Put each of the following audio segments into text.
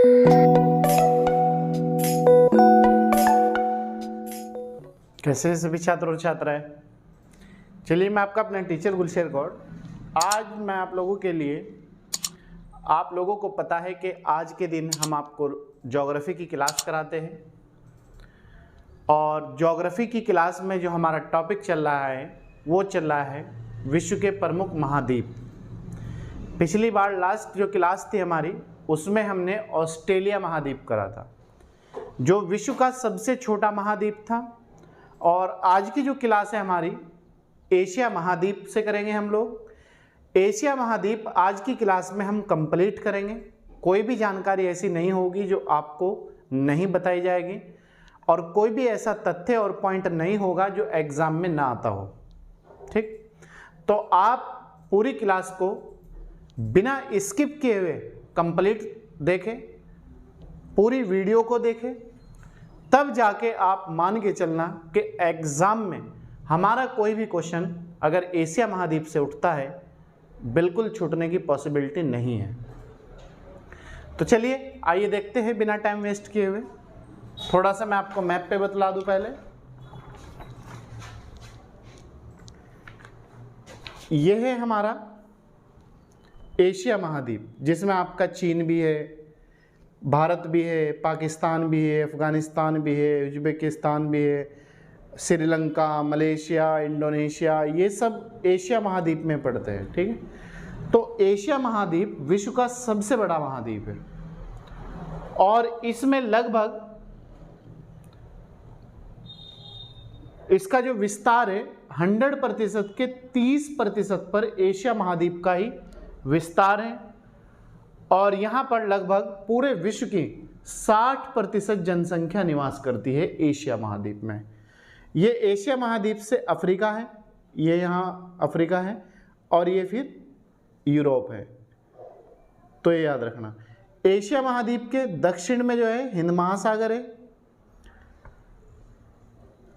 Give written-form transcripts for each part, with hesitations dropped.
कैसे हैं सभी छात्र और छात्राएं। चलिए, मैं आपका अपना टीचर गुलशेर गौड़। आज मैं आप लोगों के लिए, आप लोगों को पता है कि आज के दिन हम आपको ज्योग्राफी की क्लास कराते हैं और ज्योग्राफी की क्लास में जो हमारा टॉपिक चल रहा है वो चल रहा है विश्व के प्रमुख महाद्वीप। पिछली बार लास्ट जो क्लास थी हमारी उसमें हमने ऑस्ट्रेलिया महाद्वीप करा था जो विश्व का सबसे छोटा महाद्वीप था। और आज की जो क्लास है हमारी एशिया महाद्वीप से करेंगे हम लोग। एशिया महाद्वीप आज की क्लास में हम कंप्लीट करेंगे। कोई भी जानकारी ऐसी नहीं होगी जो आपको नहीं बताई जाएगी और कोई भी ऐसा तथ्य और पॉइंट नहीं होगा जो एग्जाम में ना आता हो। ठीक, तो आप पूरी क्लास को बिना स्किप किए हुए कंप्लीट देखें, पूरी वीडियो को देखें, तब जाके आप मान के चलना कि एग्जाम में हमारा कोई भी क्वेश्चन अगर एशिया महाद्वीप से उठता है बिल्कुल छूटने की पॉसिबिलिटी नहीं है। तो चलिए आइए देखते हैं बिना टाइम वेस्ट किए हुए। थोड़ा सा मैं आपको मैप पे बतला दूं पहले। यह है हमारा एशिया महाद्वीप जिसमें आपका चीन भी है, भारत भी है, पाकिस्तान भी है, अफ़गानिस्तान भी है, उज़्बेकिस्तान भी है, श्रीलंका, मलेशिया, इंडोनेशिया, ये सब एशिया महाद्वीप में पड़ते हैं। ठीक है, तो एशिया महाद्वीप विश्व का सबसे बड़ा महाद्वीप है और इसमें लगभग इसका जो विस्तार है 100% के 30% पर एशिया महाद्वीप का ही विस्तार है और यहाँ पर लगभग पूरे विश्व की 60% जनसंख्या निवास करती है एशिया महाद्वीप में। ये एशिया महाद्वीप से अफ्रीका है, ये यहाँ अफ्रीका है और ये फिर यूरोप है। तो ये याद रखना। एशिया महाद्वीप के दक्षिण में जो है हिंद महासागर है,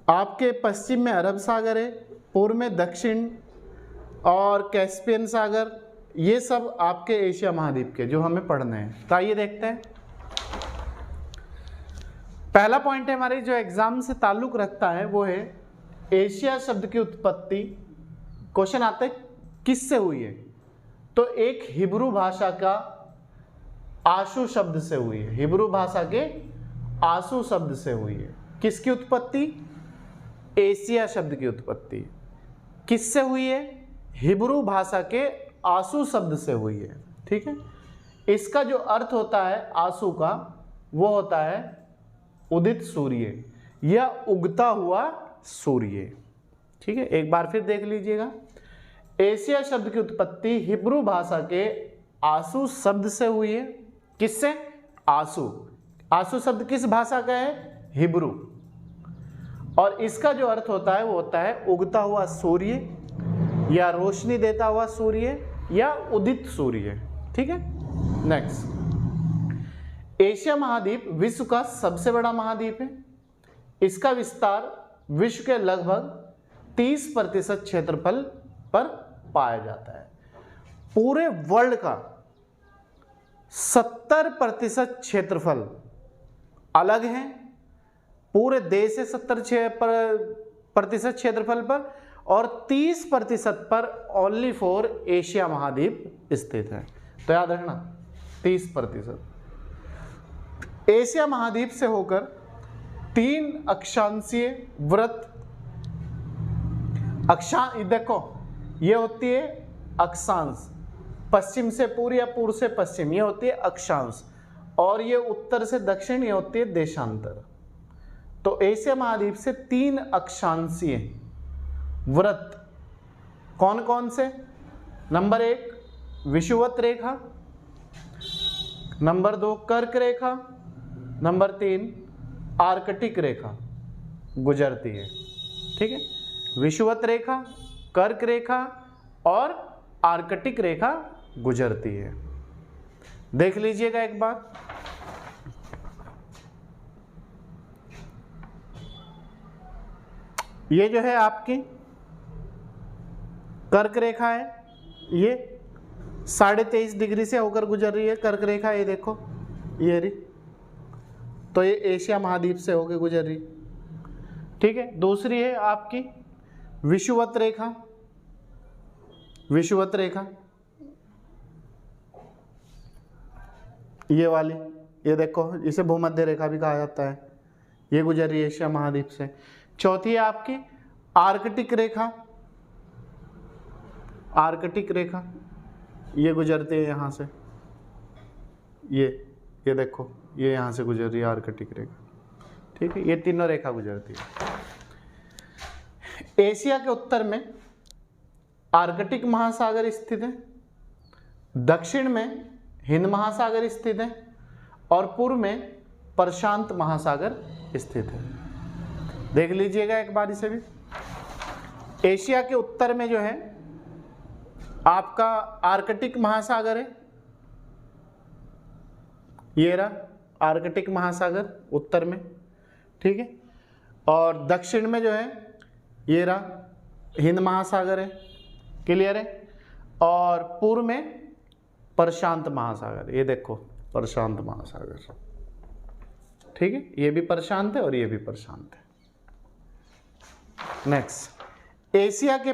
आपके पश्चिम में अरब सागर है, पूर्व में दक्षिण और कैस्पियन सागर, ये सब आपके एशिया महाद्वीप के जो हमें पढ़ने हैं। तो आइए देखते हैं। पहला पॉइंट है हमारे जो एग्जाम से ताल्लुक रखता है वो है एशिया शब्द की उत्पत्ति। क्वेश्चन आते किससे हुई है? तो एक हिब्रू भाषा का आशु शब्द से हुई है। हिब्रू भाषा के आशु शब्द से हुई है। किसकी उत्पत्ति? एशिया शब्द की उत्पत्ति किससे हुई है? हिब्रू भाषा के आंसू शब्द से हुई है। ठीक है, इसका जो अर्थ होता है आंसू का वो होता है उदित सूर्य या उगता हुआ सूर्य। ठीक है, एक बार फिर देख लीजिएगा। एशिया शब्द की उत्पत्ति हिब्रू भाषा के आंसू शब्द से हुई है। किससे? आंसू। आंसू शब्द किस भाषा का है? हिब्रू। और इसका जो अर्थ होता है वो होता है उगता हुआ सूर्य या रोशनी देता हुआ सूर्य या उदित सूर्य। ठीक है, नेक्स्ट। एशिया महाद्वीप विश्व का सबसे बड़ा महाद्वीप है। इसका विस्तार विश्व के लगभग 30% क्षेत्रफल पर पाया जाता है। पूरे वर्ल्ड का 70% क्षेत्रफल अलग है। पूरे देश से 70% क्षेत्रफल पर और 30% पर ओनली फॉर एशिया महाद्वीप स्थित है। तो याद रखना 30%। एशिया महाद्वीप से होकर 3 अक्षांशीय वृत्त देखो ये होती है अक्षांश, पश्चिम से पूर्व या पूर्व से पश्चिम ये होती है अक्षांश और ये उत्तर से दक्षिण ये होती है देशांतर। तो एशिया महाद्वीप से 3 अक्षांशीय वृत्त कौन कौन से? नंबर 1 विषुवत रेखा, नंबर 2 कर्क रेखा, नंबर 3 आर्कटिक रेखा गुजरती है। ठीक है, विषुवत रेखा, कर्क रेखा और आर्कटिक रेखा गुजरती है। देख लीजिएगा एक बार। ये जो है आपकी कर्क रेखा है, ये 23.5 डिग्री से होकर गुजर रही है कर्क रेखा। ये देखो ये रही, तो ये एशिया महाद्वीप से होके गुजर रही। ठीक है, दूसरी है आपकी विषुवत रेखा। विषुवत रेखा ये वाली, ये देखो, इसे भूमध्य रेखा भी कहा जाता है, ये गुजर रही है एशिया महाद्वीप से। चौथी है आपकी आर्कटिक रेखा। आर्कटिक रेखा ये गुजरती है यहाँ से, ये देखो, ये यहाँ से गुजर रही है आर्कटिक रेखा। ठीक है, ये तीनों रेखा गुजरती है। एशिया के उत्तर में आर्कटिक महासागर स्थित है, दक्षिण में हिंद महासागर स्थित है और पूर्व में प्रशांत महासागर स्थित है। देख लीजिएगा एक बार इसे भी। एशिया के उत्तर में जो है आपका आर्कटिक महासागर है, ये रहा आर्कटिक महासागर उत्तर में। ठीक है, और दक्षिण में जो है ये रहा हिंद महासागर है, क्लियर है, और पूर्व में प्रशांत महासागर, ये देखो प्रशांत महासागर। ठीक है, ये भी प्रशांत है और ये भी प्रशांत है। नेक्स्ट, एशिया के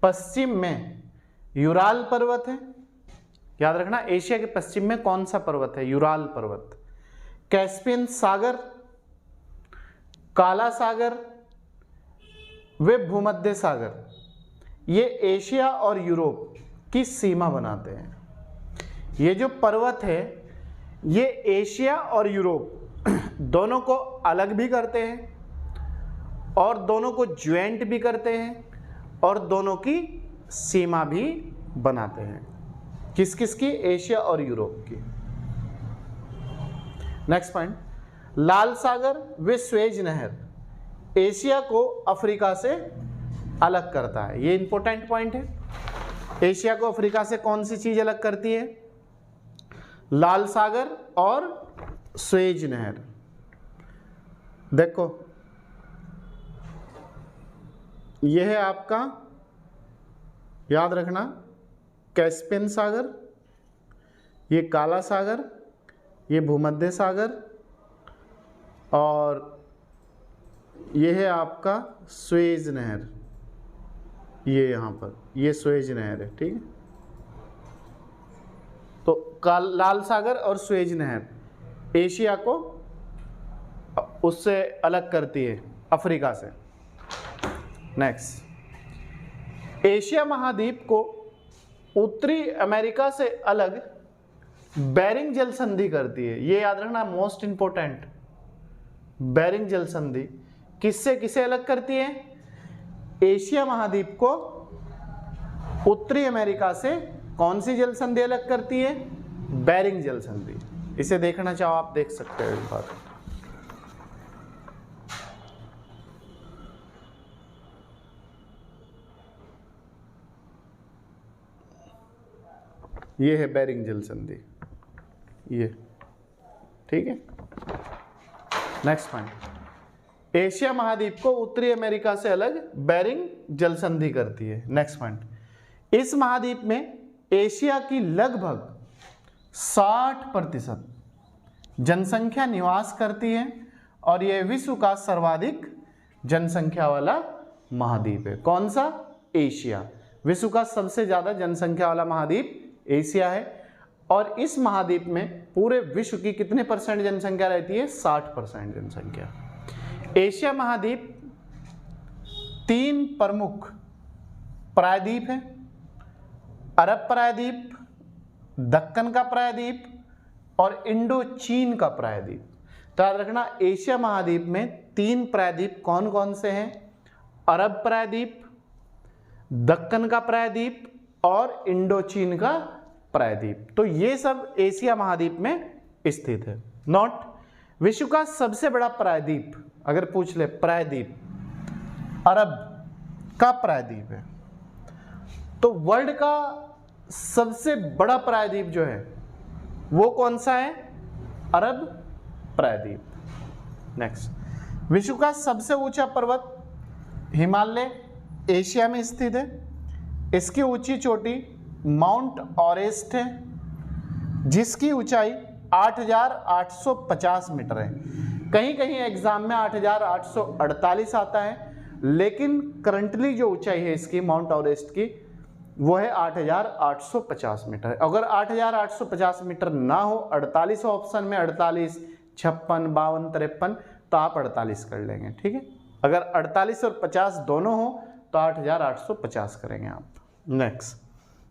पश्चिम में यूराल पर्वत है। याद रखना, एशिया के पश्चिम में कौन सा पर्वत है? यूराल पर्वत। कैस्पियन सागर, काला सागर वे भूमध्य सागर, ये एशिया और यूरोप की सीमा बनाते हैं। ये जो पर्वत है ये एशिया और यूरोप दोनों को अलग भी करते हैं और दोनों को ज्वाइंट भी करते हैं और दोनों की सीमा भी बनाते हैं। किस किस की? एशिया और यूरोप की। नेक्स्ट पॉइंट, लाल सागर व स्वेज नहर एशिया को अफ्रीका से अलग करता है। ये इंपॉर्टेंट पॉइंट है। एशिया को अफ्रीका से कौन सी चीज अलग करती है? लाल सागर और स्वेज नहर। देखो यह है आपका, याद रखना, कैस्पियन सागर, ये काला सागर, ये भूमध्य सागर, और यह है आपका स्वेज नहर, ये यहाँ पर, ये स्वेज नहर है। ठीक है, तो लाल सागर और स्वेज नहर एशिया को उससे अलग करती है, अफ्रीका से। नेक्स्ट, एशिया महाद्वीप को उत्तरी अमेरिका से अलग बेरिंग जल संधि करती है। ये याद रखना, मोस्ट इंपोर्टेंट। बेरिंग जल संधि किससे किसे अलग करती है? एशिया महाद्वीप को उत्तरी अमेरिका से कौन सी जल संधि अलग करती है? बेरिंग जल संधि। इसे देखना चाहो आप देख सकते हो एक बार। ये है बेरिंग जल संधि, ये। ठीक है, नेक्स्ट पॉइंट, एशिया महाद्वीप को उत्तरी अमेरिका से अलग बेरिंग जल संधि करती है। नेक्स्ट पॉइंट, इस महाद्वीप में एशिया की लगभग 60% जनसंख्या निवास करती है और यह विश्व का सर्वाधिक जनसंख्या वाला महाद्वीप है। कौन सा? एशिया। विश्व का सबसे ज्यादा जनसंख्या वाला महाद्वीप एशिया है और इस महाद्वीप में पूरे विश्व की कितने % जनसंख्या रहती है? 60% जनसंख्या। एशिया महाद्वीप 3 प्रमुख प्रायद्वीप है, अरब प्रायद्वीप, दक्कन का प्रायद्वीप और इंडो चीन का प्रायद्वीप। तो याद रखना, एशिया महाद्वीप में 3 प्रायद्वीप कौन कौन से हैं? अरब प्रायद्वीप, दक्कन का प्रायद्वीप और इंडो चीन का प्रायद्वीप। तो ये सब एशिया महाद्वीप में स्थित है। नोट, विश्व का सबसे बड़ा प्रायद्वीप अगर पूछ ले, प्रायद्वीप अरब का प्रायद्वीप है। तो वर्ल्ड का सबसे बड़ा प्रायद्वीप जो है वो कौन सा है? अरब प्रायद्वीप। नेक्स्ट, विश्व का सबसे ऊंचा पर्वत हिमालय एशिया में स्थित है। इसकी ऊंची चोटी माउंट ऑरेस्ट है। जिसकी ऊंचाई 8,850 मीटर है। कहीं कहीं एग्जाम में 8,848 आता है, लेकिन करंटली जो ऊंचाई है इसकी माउंट एवरेस्ट की वो है 8,850 मीटर। अगर 8,850 मीटर ना हो, 48 ऑप्शन में 48, 56, 52, 53, तो आप 48 कर लेंगे, ठीक है। अगर 48 और 50 दोनों हो तो 8,850 करेंगे आप। नेक्स्ट,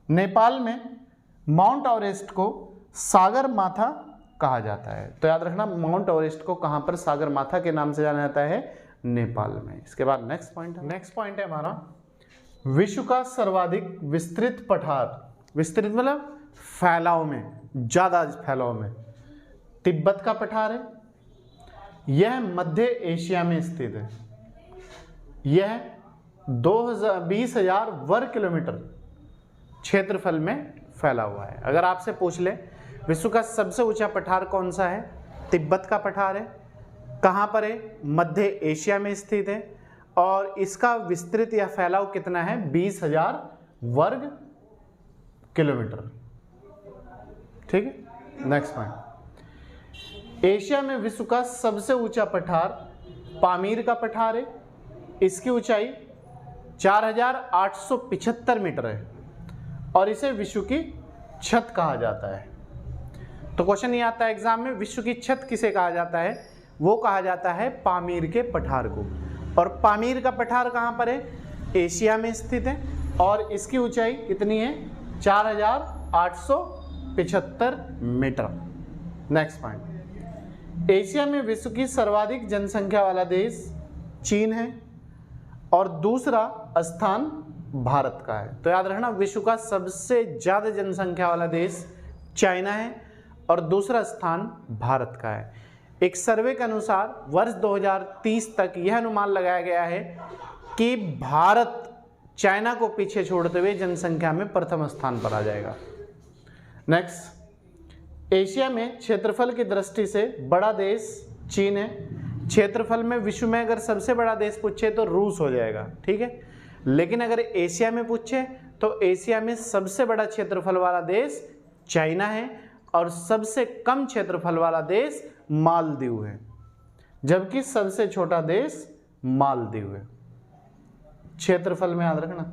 नेपाल में माउंट एवरेस्ट को सागर माथा कहा जाता है। तो याद रखना, माउंट एवरेस्ट को कहां पर सागर माथा के नाम से जाना जाता है? नेपाल में। इसके बाद नेक्स्ट पॉइंट है हमारा, विश्व का सर्वाधिक विस्तृत पठार। विस्तृत मतलब फैलाव में, ज्यादा फैलाव में, तिब्बत का पठार है। यह मध्य एशिया में स्थित है। यह 20,000 वर्ग किलोमीटर क्षेत्रफल में फैला हुआ है। अगर आपसे पूछ ले विश्व का सबसे ऊंचा पठार कौन सा है? तिब्बत का पठार है। कहाँ पर है? मध्य एशिया में स्थित है। और इसका विस्तृत या फैलाव कितना है? 20,000 वर्ग किलोमीटर, ठीक है। नेक्स्ट पॉइंट, एशिया में विश्व का सबसे ऊंचा पठार पामीर का पठार है। इसकी ऊंचाई 4,875 मीटर है और इसे विश्व की छत कहा जाता है। तो क्वेश्चन ये आता है एग्जाम में, विश्व की छत किसे कहा जाता है? वो कहा जाता है पामीर के पठार को। और पामीर का पठार कहाँ पर है? एशिया में स्थित है और इसकी ऊंचाई कितनी है? 4,875 मीटर। नेक्स्ट पॉइंट, एशिया में विश्व की सर्वाधिक जनसंख्या वाला देश चीन है और दूसरा स्थान भारत का है। तो याद रखना, विश्व का सबसे ज्यादा जनसंख्या वाला देश चाइना है और दूसरा स्थान भारत का है। एक सर्वे के अनुसार वर्ष 2030 तक यह अनुमान लगाया गया है कि भारत चाइना को पीछे छोड़ते हुए जनसंख्या में प्रथम स्थान पर आ जाएगा। नेक्स्ट, एशिया में क्षेत्रफल की दृष्टि से बड़ा देश चीन है। क्षेत्रफल में विश्व में अगर सबसे बड़ा देश पूछे तो रूस हो जाएगा, ठीक है। लेकिन अगर एशिया में पूछे तो एशिया में सबसे बड़ा क्षेत्रफल वाला देश चाइना है और सबसे कम क्षेत्रफल वाला देश मालदीव है, जबकि सबसे छोटा देश मालदीव है क्षेत्रफल में, याद रखना।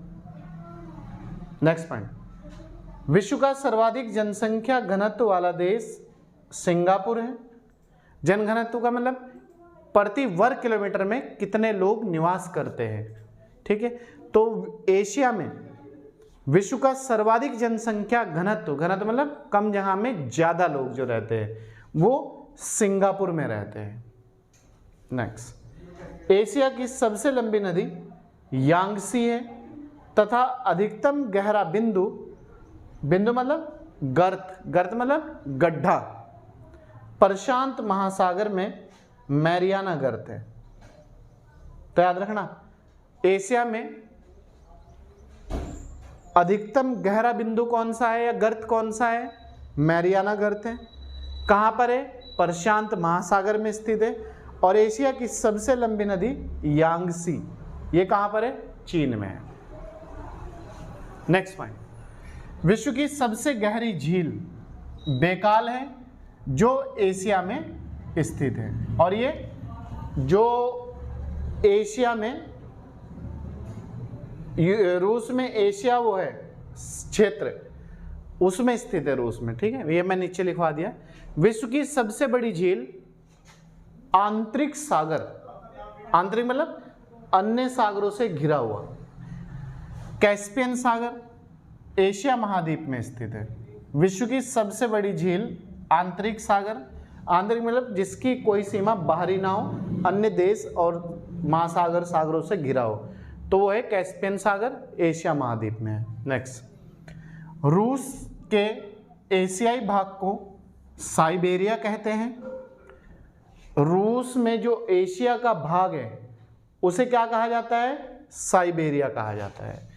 नेक्स्ट पॉइंट, विश्व का सर्वाधिक जनसंख्या घनत्व वाला देश सिंगापुर है। जनघनत्व का मतलब प्रति वर्ग किलोमीटर में कितने लोग निवास करते हैं, ठीक है। तो एशिया में विश्व का सर्वाधिक जनसंख्या घनत्व मतलब कम जगह में ज्यादा लोग जो रहते हैं वो सिंगापुर में रहते हैं। नेक्स्ट, एशिया की सबसे लंबी नदी यांगसी है तथा अधिकतम गहरा बिंदु मतलब गर्त मतलब गड्ढा प्रशांत महासागर में मैरियाना गर्त है। तो याद रखना, एशिया में अधिकतम गहरा बिंदु कौन सा है या गर्त कौन सा है? मैरियाना गर्त है। कहां पर है? प्रशांत महासागर में स्थित है। और एशिया की सबसे लंबी नदी यांगसी, ये कहां पर है? चीन में है। नेक्स्ट पॉइंट, विश्व की सबसे गहरी झील बेकाल है जो एशिया में स्थित है। और ये जो एशिया में, रूस में एशिया वो है क्षेत्र, उसमें स्थित है, रूस में, ठीक है। ये मैं नीचे लिखवा दिया। विश्व की सबसे बड़ी झील आंतरिक सागर, आंतरिक मतलब अन्य सागरों से घिरा हुआ, कैस्पियन सागर एशिया महाद्वीप में स्थित है। विश्व की सबसे बड़ी झील आंतरिक सागर, आंतरिक मतलब जिसकी कोई सीमा बाहरी ना हो, अन्य देश और महासागर सागरों से घिरा हो, तो वो है कैस्पियन सागर, एशिया महाद्वीप में है। नेक्स्ट, रूस के एशियाई भाग को साइबेरिया कहते हैं। रूस में जो एशिया का भाग है उसे क्या कहा जाता है? साइबेरिया कहा जाता है।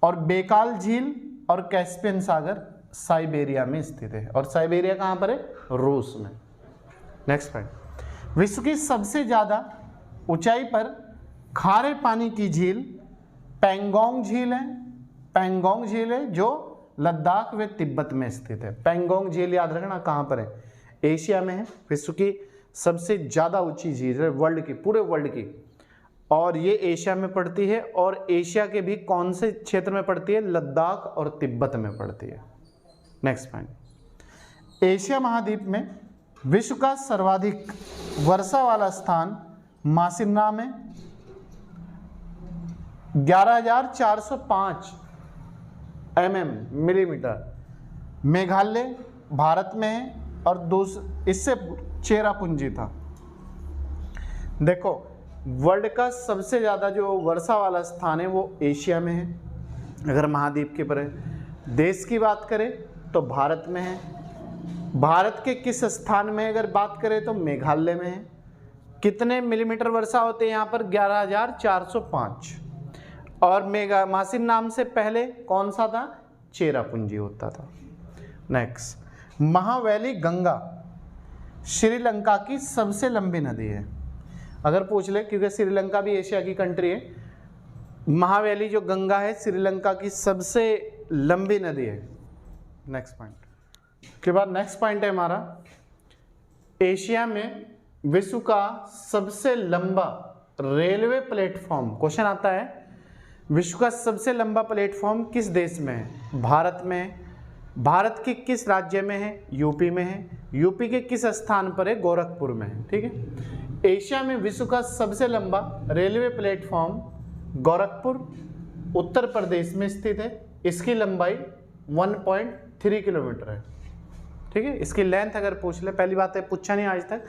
और बेकाल झील और कैस्पियन सागर साइबेरिया में स्थित है। और साइबेरिया कहाँ पर है? रूस में। नेक्स्ट पॉइंट, विश्व की सबसे ज्यादा ऊंचाई पर खारे पानी की झील पैंगोंग झील है। पैंगोंग झील है जो लद्दाख व तिब्बत में स्थित है। पैंगोंग झील याद रखना कहाँ पर है, एशिया में है, विश्व की सबसे ज़्यादा ऊंची झील है वर्ल्ड की, पूरे वर्ल्ड की, और ये एशिया में पड़ती है। और एशिया के भी कौन से क्षेत्र में पड़ती है, लद्दाख और तिब्बत में पड़ती है। नेक्स्ट पॉइंट, एशिया महाद्वीप में विश्व का सर्वाधिक वर्षा वाला स्थान मासिन्नाम है, 11,405 मिलीमीटर। मेघालय भारत में है और इससे चेरापूंजी था। देखो वर्ल्ड का सबसे ज़्यादा जो वर्षा वाला स्थान है वो एशिया में है, अगर महाद्वीप के पर देश की बात करें तो भारत में है। भारत के किस स्थान में अगर बात करें तो मेघालय में है। कितने मिलीमीटर वर्षा होते हैं यहाँ पर, 11,405। और मासिन्नाम से पहले कौन सा था, चेरापूंजी होता था। नेक्स्ट, महावैली गंगा श्रीलंका की सबसे लंबी नदी है। अगर पूछ ले, क्योंकि श्रीलंका भी एशिया की कंट्री है, महावैली जो गंगा है श्रीलंका की सबसे लंबी नदी है। नेक्स्ट पॉइंट के बाद नेक्स्ट पॉइंट है हमारा, एशिया में विश्व का सबसे लंबा रेलवे प्लेटफॉर्म। क्वेश्चन आता है विश्व का सबसे लंबा प्लेटफॉर्म किस देश में है, भारत में है। भारत के किस राज्य में है, यूपी में है। यूपी के किस स्थान पर है, गोरखपुर में है। ठीक है, एशिया में विश्व का सबसे लंबा रेलवे प्लेटफॉर्म गोरखपुर उत्तर प्रदेश में स्थित है। इसकी लंबाई 1.3 किलोमीटर है। ठीक है, इसकी लेंथ अगर पूछ ले, पहली बात है पूछा नहीं आज तक,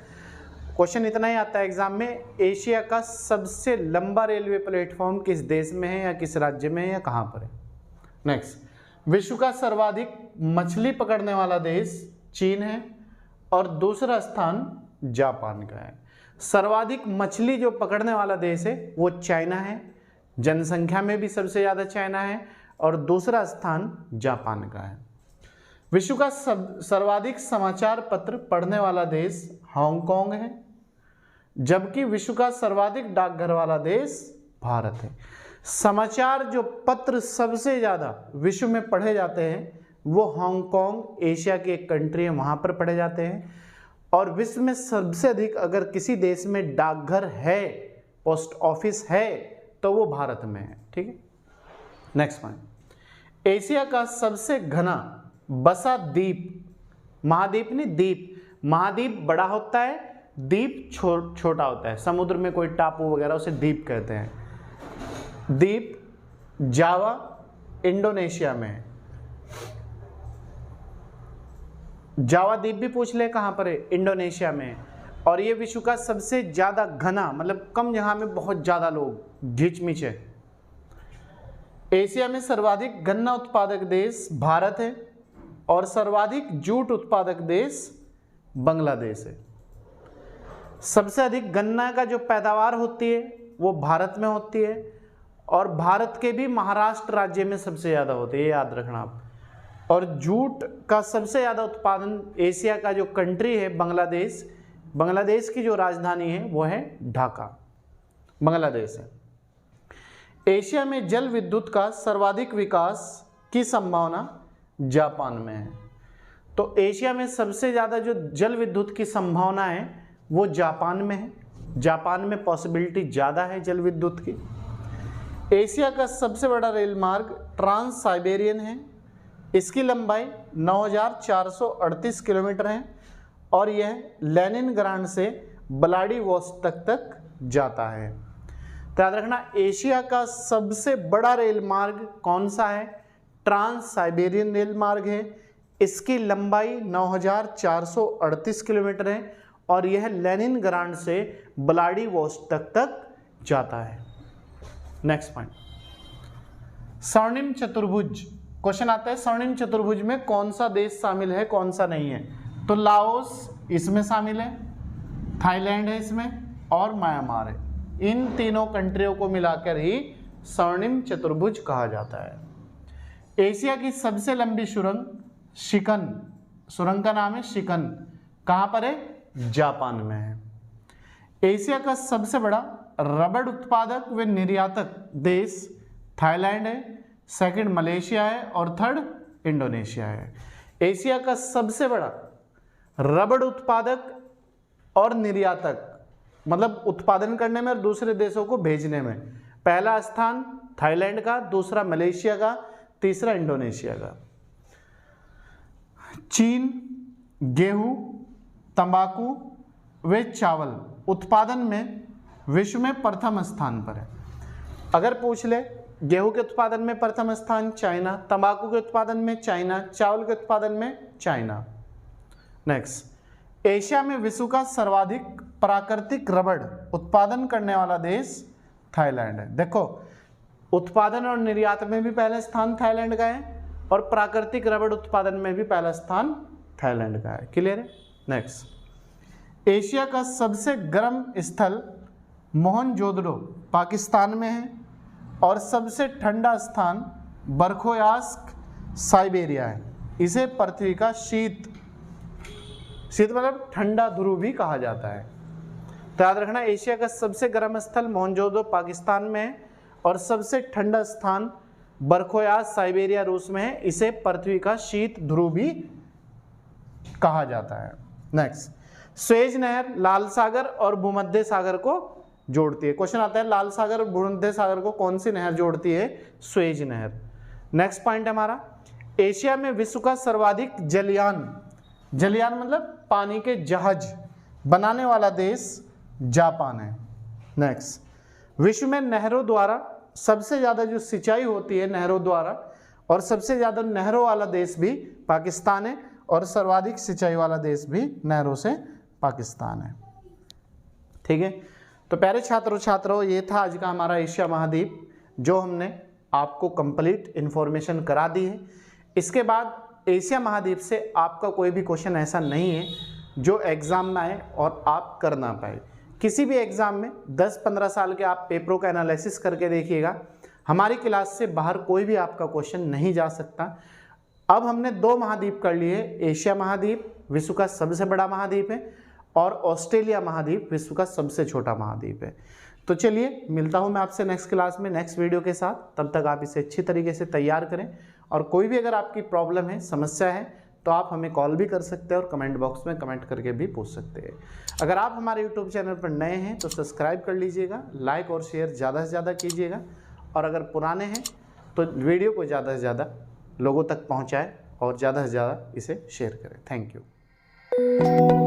क्वेश्चन इतना ही आता है एग्जाम में, एशिया का सबसे लंबा रेलवे प्लेटफॉर्म किस देश में है या किस राज्य में है या कहाँ पर है। नेक्स्ट, विश्व का सर्वाधिक मछली पकड़ने वाला देश चीन है और दूसरा स्थान जापान का है। सर्वाधिक मछली जो पकड़ने वाला देश है वो चाइना है, जनसंख्या में भी सबसे ज़्यादा चाइना है, और दूसरा स्थान जापान का है। विश्व का सर्वाधिक समाचार पत्र पढ़ने वाला देश हांगकांग है, जबकि विश्व का सर्वाधिक डाकघर वाला देश भारत है। समाचार जो पत्र सबसे ज़्यादा विश्व में पढ़े जाते हैं वो हांगकांग एशिया की एक कंट्री है, वहाँ पर पढ़े जाते हैं। और विश्व में सबसे अधिक अगर किसी देश में डाकघर है, पोस्ट ऑफिस है, तो वो भारत में है। ठीक है, नेक्स्ट पॉइंट, एशिया का सबसे घना बसा द्वीप, महाद्वीप नहीं द्वीप, महाद्वीप बड़ा होता है, द्वीप छोटा होता है। समुद्र में कोई टापू वगैरह उसे द्वीप कहते हैं। द्वीप जावा इंडोनेशिया में है। जावा द्वीप भी पूछ ले कहाँ पर है, इंडोनेशिया में है। और ये विश्व का सबसे ज़्यादा घना, मतलब कम जगह में बहुत ज़्यादा लोग घिचमिच है। एशिया में सर्वाधिक गन्ना उत्पादक देश भारत है और सर्वाधिक जूट उत्पादक देश बांग्लादेश है। सबसे अधिक गन्ना का जो पैदावार होती है वो भारत में होती है, और भारत के भी महाराष्ट्र राज्य में सबसे ज़्यादा होती है, ये याद रखना आप। और जूट का सबसे ज़्यादा उत्पादन एशिया का जो कंट्री है बांग्लादेश, बांग्लादेश की जो राजधानी है वो है ढाका, बांग्लादेश है। एशिया में जल विद्युत का सर्वाधिक विकास की संभावना जापान में है। तो एशिया में सबसे ज़्यादा जो जल विद्युत की संभावना है वो जापान में है। जापान में पॉसिबिलिटी ज़्यादा है जल विद्युत की। एशिया का सबसे बड़ा रेल मार्ग ट्रांस साइबेरियन है। इसकी लंबाई 9,438 किलोमीटर है और यह लेनिनग्राड से व्लादिवोस्तोक तक जाता है। तो याद रखना, एशिया का सबसे बड़ा रेल मार्ग कौन सा है, ट्रांस साइबेरियन रेल मार्ग है। इसकी लंबाई 9,438 किलोमीटर है और यह लेनिनग्राड से व्लादिवोस्तोक तक जाता है। नेक्स्ट पॉइंट, स्वर्णिम चतुर्भुज। क्वेश्चन आता है स्वर्णिम चतुर्भुज में कौन सा देश शामिल है, कौन सा नहीं है। तो लाओस इसमें शामिल है, थाईलैंड है इसमें, और म्यांमार है। इन तीनों कंट्रियों को मिलाकर ही स्वर्णिम चतुर्भुज कहा जाता है। एशिया की सबसे लंबी सुरंग शिकन, सुरंग का नाम है शिकन, कहाँ पर है, जापान में है। एशिया का सबसे बड़ा रबड़ उत्पादक व निर्यातक देश थाईलैंड है, सेकंड मलेशिया है और थर्ड इंडोनेशिया है। एशिया का सबसे बड़ा रबड़ उत्पादक और निर्यातक, मतलब उत्पादन करने में और दूसरे देशों को भेजने में, पहला स्थान थाईलैंड का, दूसरा मलेशिया का, तीसरा इंडोनेशिया का। चीन गेहूं, तंबाकू व चावल उत्पादन में विश्व में प्रथम स्थान पर है। अगर पूछ ले, गेहूं के उत्पादन में प्रथम स्थान चाइना, तंबाकू के उत्पादन में चाइना, चावल के उत्पादन में चाइना। नेक्स्ट, एशिया में विश्व का सर्वाधिक प्राकृतिक रबड़ उत्पादन करने वाला देश थाईलैंड है। देखो, उत्पादन और निर्यात में भी पहला स्थान थाईलैंड का है और प्राकृतिक रबड़ उत्पादन में भी पहला स्थान थाईलैंड का है। क्लियर है? नेक्स्ट, एशिया का सबसे गर्म स्थल मोहनजोदड़ो पाकिस्तान में है और सबसे ठंडा स्थान बरखोयास्क साइबेरिया है। इसे पृथ्वी का शीत मतलब ठंडा ध्रुव भी कहा जाता है। तो याद रखना, एशिया का सबसे गर्म स्थल मोहनजोदड़ो पाकिस्तान में है और सबसे ठंडा स्थान बरखोयास साइबेरिया रूस में है। इसे पृथ्वी का शीत ध्रुव भी कहा जाता है। नेक्स्ट, स्वेज नहर लाल सागर और भूमध्य सागर को जोड़ती है। क्वेश्चन आता है, लाल सागर और भूमध्य सागर को कौन सी नहर जोड़ती है? स्वेज नहर। नेक्स्ट पॉइंट हमारा, एशिया में विश्व का सर्वाधिक जलयान मतलब पानी के जहाज बनाने वाला देश जापान है। नेक्स्ट, विश्व में नहरों द्वारा सबसे ज़्यादा जो सिंचाई होती है नहरों द्वारा, और सबसे ज़्यादा नहरों वाला देश भी पाकिस्तान है और सर्वाधिक सिंचाई वाला देश भी नहरों से पाकिस्तान है। ठीक है, तो प्यारे छात्रों छात्राओं, ये था आज का हमारा एशिया महाद्वीप, जो हमने आपको कंप्लीट इन्फॉर्मेशन करा दी है। इसके बाद एशिया महाद्वीप से आपका कोई भी क्वेश्चन ऐसा नहीं है जो एग्ज़ाम में आए और आप कर ना पाए। किसी भी एग्ज़ाम में 10-15 साल के आप पेपरों का एनालिसिस करके देखिएगा, हमारी क्लास से बाहर कोई भी आपका क्वेश्चन नहीं जा सकता। अब हमने 2 महाद्वीप कर लिए, एशिया महाद्वीप विश्व का सबसे बड़ा महाद्वीप है और ऑस्ट्रेलिया महाद्वीप विश्व का सबसे छोटा महाद्वीप है। तो चलिए, मिलता हूँ मैं आपसे नेक्स्ट क्लास में नेक्स्ट वीडियो के साथ। तब तक आप इसे अच्छी तरीके से तैयार करें, और कोई भी अगर आपकी प्रॉब्लम है, समस्या है, तो आप हमें कॉल भी कर सकते हैं और कमेंट बॉक्स में कमेंट करके भी पूछ सकते हैं। अगर आप हमारे यूट्यूब चैनल पर नए हैं तो सब्सक्राइब कर लीजिएगा, लाइक और शेयर ज़्यादा से ज़्यादा कीजिएगा, और अगर पुराने हैं तो वीडियो को ज़्यादा से ज़्यादा लोगों तक पहुँचाएँ और ज़्यादा से ज़्यादा इसे शेयर करें। Thank you.